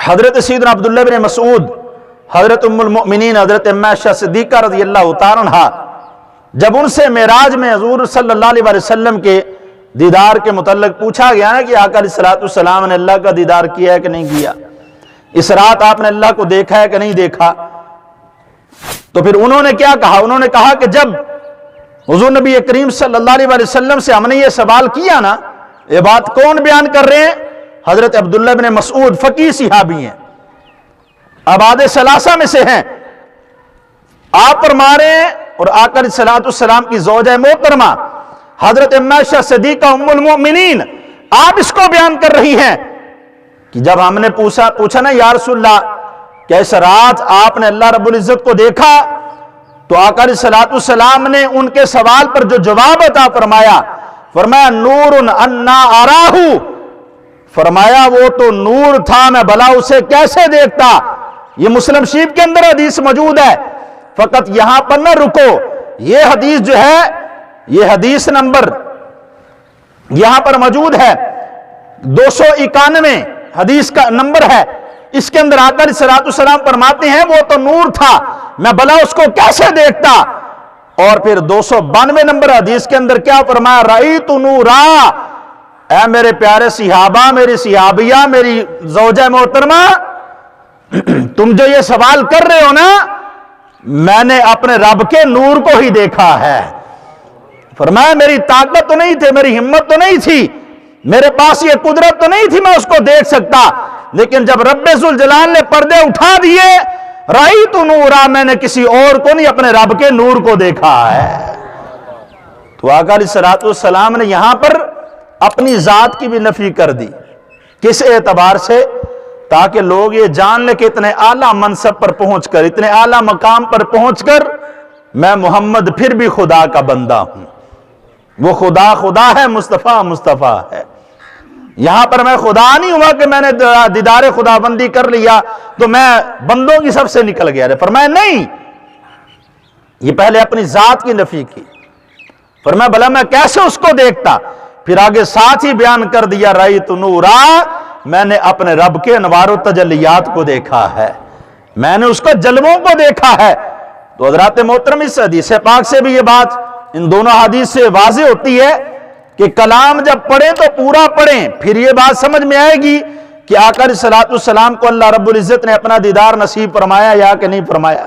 حضرت سیدنا عبداللہ بن مسعود، حضرت ام المؤمنین حضرت امہ عائشہ صدیقہ رضی اللہ تعالی عنہا، جب ان سے معراج میں حضور صلی اللہ علیہ وسلم کے دیدار کے متعلق پوچھا گیا نا کہ آقا علیہ السلام نے اللہ کا دیدار کیا ہے کہ نہیں کیا، اس رات آپ نے اللہ کو دیکھا ہے کہ نہیں دیکھا، تو پھر انہوں نے کیا کہا؟ انہوں نے کہا کہ جب حضور نبی کریم صلی اللہ علیہ وسلم سے ہم نے یہ سوال کیا نا، یہ بات کون بیان کر رہے ہیں؟ حضرت عبداللہ بن مسعود، فقیہ صحابی ہیں، عباد ثلاثہ میں سے ہیں۔ آپ فرما رہے ہیں اور آقا علیہ السلام کی زوجہ محترمہ حضرت امہ عائشہ صدیقہ ام المؤمنین، آپ اس کو بیان کر رہی ہیں کہ جب ہم نے پوچھا نا یا رسول اللہ کہ اس رات آپ نے اللہ رب العزت کو دیکھا، تو آقا علیہ السلام نے ان کے سوال پر جو جواب عطا فرمایا، فرمایا نور انا اراہ، فرمایا وہ تو نور تھا، میں بھلا اسے کیسے دیکھتا۔ یہ مسلم شریف کے اندر حدیث موجود ہے، فقط یہاں پر نہ رکو، یہ حدیث جو ہے یہ حدیث نمبر یہاں پر موجود ہے 291 حدیث کا نمبر ہے، اس کے اندر آقا علیہ السلام فرماتے ہیں وہ تو نور تھا، میں بھلا اس کو کیسے دیکھتا۔ اور پھر 292 نمبر حدیث کے اندر کیا فرمایا؟ رأیت نورا، اے میرے پیارے صحابہ، میری صحابیہ، میری زوجہ محترمہ، تم جو یہ سوال کر رہے ہو نا، میں نے اپنے رب کے نور کو ہی دیکھا ہے۔ فرمایا میری طاقت تو نہیں تھی، میری ہمت تو نہیں تھی، میرے پاس یہ قدرت تو نہیں تھی میں اس کو دیکھ سکتا، لیکن جب رب ذوالجلال نے پردے اٹھا دیے، رأیت نورا، میں نے کسی اور کو نہیں اپنے رب کے نور کو دیکھا ہے۔ تو آقا علیہ السلام نے یہاں پر اپنی ذات کی بھی نفی کر دی، کس اعتبار سے؟ تاکہ لوگ یہ جان لیں کہ اتنے اعلیٰ منصب پر پہنچ کر، اتنے اعلیٰ مقام پر پہنچ کر میں محمد پھر بھی خدا کا بندہ ہوں، وہ خدا خدا ہے، مصطفیٰ مصطفیٰ ہے۔ یہاں پر میں خدا نہیں ہوا کہ میں نے دیدار خدا بندی کر لیا تو میں بندوں کی سب سے نکل گیا۔ فرمایا نہیں، یہ پہلے اپنی ذات کی نفی کی، فرمایا بھلا میں کیسے اس کو دیکھتا، پھر آگے ساتھ ہی بیان کر دیا رأیت نورا، میں نے اپنے رب کے انوار و تجلیات کو دیکھا ہے، میں نے اس کو جلووں کو دیکھا ہے۔ تو حضرات محترم اس حدیث پاک سے بھی یہ بات ان دونوں حدیث سے واضح ہوتی ہے کہ کلام جب پڑھیں تو پورا پڑھیں، پھر یہ بات سمجھ میں آئے گی کہ آقا علیہ السلام کو اللہ رب العزت نے اپنا دیدار نصیب فرمایا یا کہ نہیں فرمایا۔